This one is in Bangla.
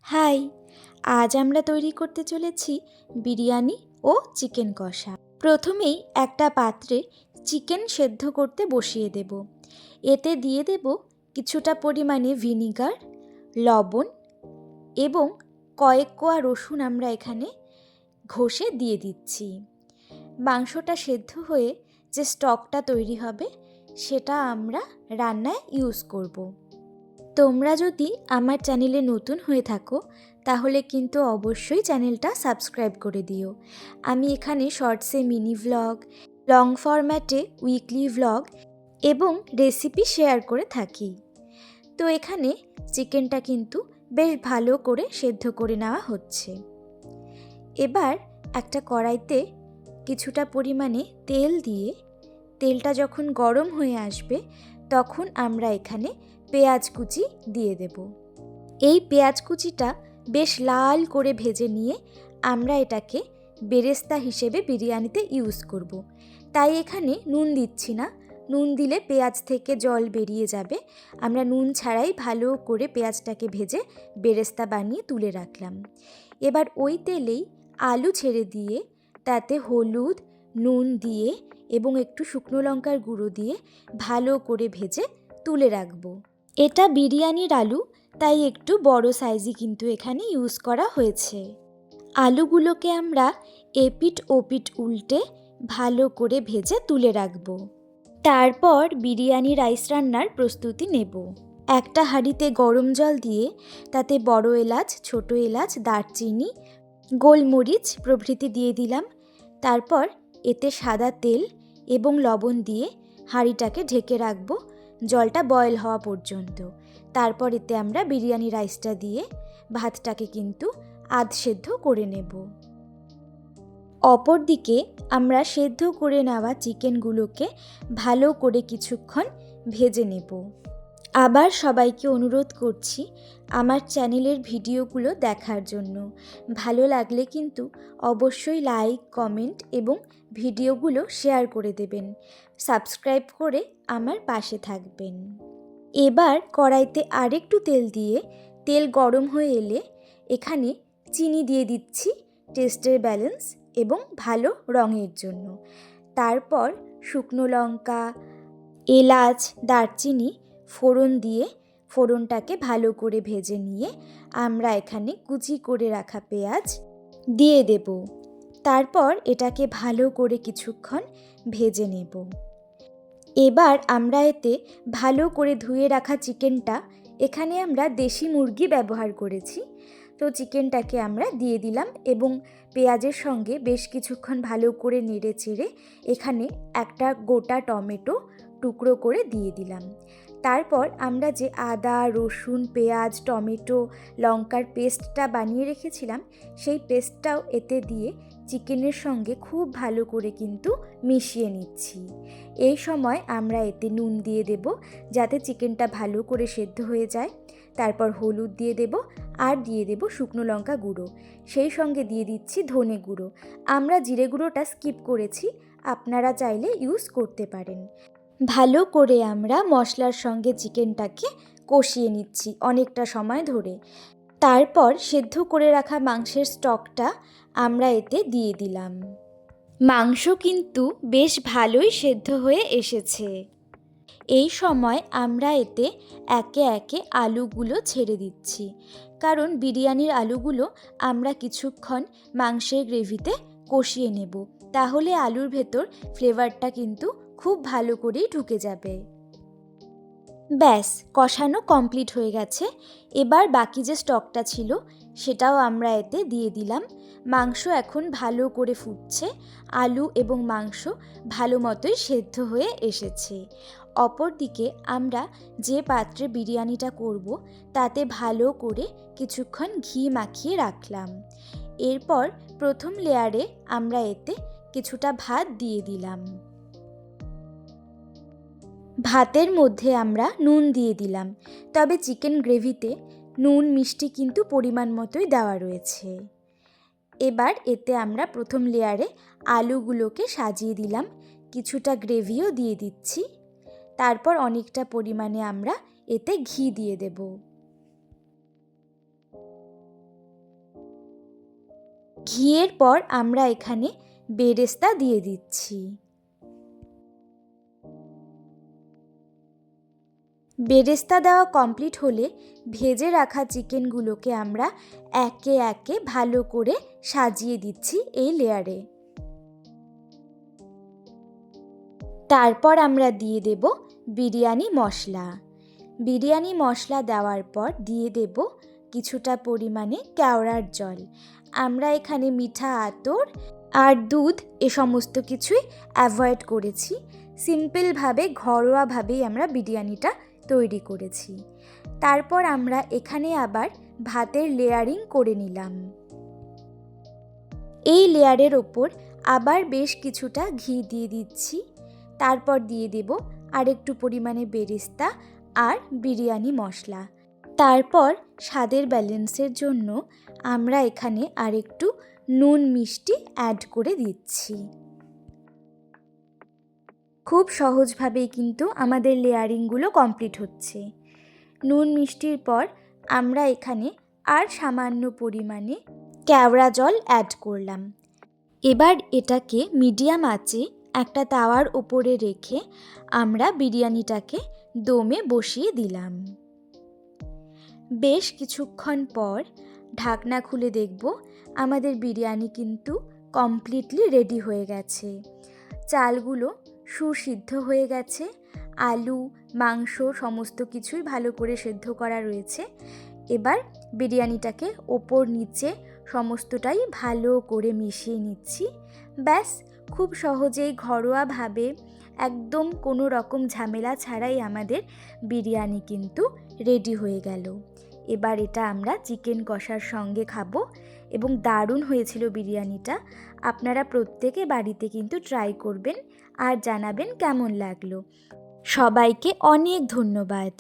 হাই, আজ আমরা তৈরি করতে চলেছি বিরিয়ানি ও চিকেন কষা। প্রথমেই একটা পাত্রে চিকেন সেদ্ধ করতে বসিয়ে দেব। এতে দিয়ে দেব কিছুটা পরিমাণে ভিনিগার, লবণ এবং কয়েক কোয়া রসুন আমরা এখানে ঘষে দিয়ে দিচ্ছি। মাংসটা সেদ্ধ হয়ে যে স্টকটা তৈরি হবে সেটা আমরা রান্নায় ইউজ করব। তোমরা যদি আমার চ্যানেলে নতুন হয়ে থাকো তাহলে কিন্তু অবশ্যই চ্যানেলটা সাবস্ক্রাইব করে দিও। আমি এখানে শর্টসে মিনি ভ্লগ, লং ফরম্যাটে উইকলি ভ্লগ এবং রেসিপি শেয়ার করে থাকি। তো এখানে চিকেনটা কিন্তু বেশ ভালো করে সেদ্ধ করে নেওয়া হচ্ছে। এবার একটা কড়াইতে কিছুটা পরিমাণে তেল দিয়ে তেলটা যখন গরম হয়ে আসবে তখন আমরা এখানে পেঁয়াজ কুচি দিয়ে দেব। এই পেঁয়াজ কুচিটা বেশ লাল করে ভেজে নিয়ে আমরা এটাকে বেরেস্তা হিসেবে বিরিয়ানিতে ইউজ করব। তাই এখানে নুন দিচ্ছি না, নুন দিলে পেঁয়াজ থেকে জল বেরিয়ে যাবে। আমরা নুন ছাড়াই ভালো করে পেঁয়াজটাকে ভেজে বেরেস্তা বানিয়ে তুলে রাখলাম। এবার ওই তেলেই আলু ছেড়ে দিয়ে তাতে হলুদ, নুন দিয়ে এবং একটু শুকনো লঙ্কার গুঁড়ো দিয়ে ভালো করে ভেজে তুলে রাখবো। এটা বিরিয়ানির আলু, তাই একটু বড় সাইজই কিন্তু এখানে ইউজ করা হয়েছে। আলুগুলোকে আমরা এপিট ওপিট উল্টে ভালো করে ভেজে তুলে রাখব। তারপর বিরিয়ানি রাইস রান্নার প্রস্তুতি নেব। একটা হাঁড়িতে গরম জল দিয়ে তাতে বড় এলাচ, ছোট এলাচ, দারচিনি, গোলমরিচ প্রভৃতি দিয়ে দিলাম। তারপর এতে সাদা তেল এবং লবণ দিয়ে হাঁড়িটাকে ঢেকে রাখবো জলটা বয়েল হওয়া পর্যন্ত। তারপর এতে আমরা বিরিয়ানি রাইসটা দিয়ে ভাতটাকে কিন্তু আধ সেদ্ধ করে নেব। অপরদিকে আমরা সেদ্ধ করে নেওয়া চিকেনগুলোকে ভালো করে কিছুক্ষণ ভেজে নেব। আবার সবাইকে অনুরোধ করছি আমার চ্যানেলের ভিডিওগুলো দেখার জন্য। ভালো লাগলে কিন্তু অবশ্যই লাইক, কমেন্ট এবং ভিডিওগুলো শেয়ার করে দেবেন। সাবস্ক্রাইব করে আমার পাশে থাকবেন। এবার কড়াইতে আরেকটু তেল দিয়ে তেল গরম হয়ে এলে এখানে চিনি দিয়ে দিচ্ছি টেস্টের ব্যালেন্স এবং ভালো রঙের জন্য। তারপর শুকনো লঙ্কা, এলাচ, দারচিনি ফোড়ন দিয়ে ফোড়নটাকে ভালো করে ভেজে নিয়ে আমরা এখানে কুচি করে রাখা পেঁয়াজ দিয়ে দেব। তারপর এটাকে ভালো করে কিছুক্ষণ ভেজে নেব। এবার আমরা এতে ভালো করে ধুয়ে রাখা চিকেনটা, এখানে আমরা দেশি মুরগি ব্যবহার করেছি, তো চিকেনটাকে আমরা দিয়ে দিলাম এবং পেঁয়াজের সঙ্গে বেশ কিছুক্ষণ ভালো করে নেড়ে চেড়ে এখানে একটা গোটা টমেটো টুকরো করে দিয়ে দিলাম। তারপর আমরা যে আদা, রসুন, পেঁয়াজ, টমেটো, লঙ্কার পেস্টটা বানিয়ে রেখেছিলাম সেই পেস্টটাও এতে দিয়ে চিকেনের সঙ্গে খুব ভালো করে কিন্তু মিশিয়ে নিচ্ছি। এই সময় আমরা এতে নুন দিয়ে দেব যাতে চিকেনটা ভালো করে সেদ্ধ হয়ে যায়। তারপর হলুদ দিয়ে দেব আর দিয়ে দেব শুকনো লঙ্কা গুঁড়ো, সেই সঙ্গে দিয়ে দিচ্ছি ধনে গুঁড়ো। আমরা জিরে গুঁড়োটা স্কিপ করেছি, আপনারা চাইলে ইউজ করতে পারেন। ভালো করে আমরা মশলার সঙ্গে চিকেনটাকে কষিয়ে নিচ্ছি অনেকটা সময় ধরে। তারপর সেদ্ধ করে রাখা মাংসের স্টকটা আমরা এতে দিয়ে দিলাম। মাংস কিন্তু বেশ ভালোই সেদ্ধ হয়ে এসেছে। এই সময় আমরা এতে একে একে আলুগুলো ছেড়ে দিচ্ছি, কারণ বিরিয়ানির আলুগুলো আমরা কিছুক্ষণ মাংসের গ্রেভিতে কষিয়ে নেব, তাহলে আলুর ভেতর ফ্লেভারটা কিন্তু খুব ভালো করেই ঢুকে যাবে। ব্যাস, কষানো কমপ্লিট হয়ে গেছে। এবার বাকি যে স্টকটা ছিল সেটাও আমরা এতে দিয়ে দিলাম। মাংস এখন ভালো করে ফুটছে, আলু এবং মাংস ভালো মতোই সেদ্ধ হয়ে এসেছে। অপরদিকে আমরা যে পাত্রে বিরিয়ানিটা করব তাতে ভালো করে কিছুক্ষণ ঘি মাখিয়ে রাখলাম। এরপর প্রথম লেয়ারে আমরা এতে কিছুটা ভাত দিয়ে দিলাম। ভাতের মধ্যে আমরা নুন দিয়ে দিলাম, তবে চিকেন গ্রেভিতে নুন মিষ্টি কিন্তু পরিমাণ মতোই দেওয়া রয়েছে। এবার এতে আমরা প্রথম লেয়ারে আলুগুলোকে সাজিয়ে দিলাম, কিছুটা গ্রেভিও দিয়ে দিচ্ছি। তারপর অনেকটা পরিমাণে আমরা এতে ঘি দিয়ে দেব। ঘিয়ের পর আমরা এখানে বেরেস্তা দিয়ে দিচ্ছি। বেরেস্তা দেওয়া কমপ্লিট হলে ভেজে রাখা চিকেনগুলোকে আমরা একে একে ভালো করে সাজিয়ে দিচ্ছি এই লেয়ারে। তারপর আমরা দিয়ে দেব বিরিয়ানি মশলা। বিরিয়ানি মশলা দেওয়ার পর দিয়ে দেব কিছুটা পরিমাণে কেওড়ার জল। আমরা এখানে মিঠা আতর আর দুধ এ সমস্ত কিছুই অ্যাভয়েড করেছি। সিম্পলভাবে ঘরোয়াভাবেই আমরা বিরিয়ানিটা তৈরি করেছি। তারপর আমরা এখানে আবার ভাতের লেয়ারিং করে নিলাম। এই লেয়ারের ওপর আবার বেশ কিছুটা ঘি দিয়ে দিচ্ছি। তারপর দিয়ে দেব আরেকটু পরিমাণে বেরেস্তা আর বিরিয়ানি মশলা। তারপর স্বাদের ব্যালেন্সের জন্য আমরা এখানে আরেকটু নুন মিষ্টি অ্যাড করে দিচ্ছি। খুব সহজভাবেই কিন্তু আমাদের লেয়ারিংগুলো কমপ্লিট হচ্ছে। নুন মিষ্টির পর আমরা এখানে আর সামান্য পরিমাণে কেওড়া জল অ্যাড করলাম। এবার এটাকে মিডিয়াম আঁচে একটা তাওয়ার ওপরে রেখে আমরা বিরিয়ানিটাকে দমে বসিয়ে দিলাম। বেশ কিছুক্ষণ পর ঢাকনা খুলে দেখব আমাদের বিরিয়ানি কিন্তু কমপ্লিটলি রেডি হয়ে গেছে। চালগুলো সুসিদ্ধ হয়ে গেছে, আলু মাংস সমস্ত কিছুই ভালো করে সেদ্ধ করা রয়েছে। এবার বিরিয়ানিটাকে ওপর নিচে সমস্তটাই ভালো করে মিশিয়ে নিচ্ছি। ব্যাস, খুব সহজেই ঘরোয়াভাবে একদম কোনো রকম ঝামেলা ছাড়াই আমাদের বিরিয়ানি কিন্তু রেডি হয়ে গেল। এবার এটা আমরা চিকেন কষার সঙ্গে খাবো এবং দারুণ হয়েছিল বিরিয়ানিটা। আপনারা প্রত্যেকে বাড়িতে কিন্তু ট্রাই করবেন আর জানাবেন কেমন লাগলো। সবাইকে অনেক ধন্যবাদ।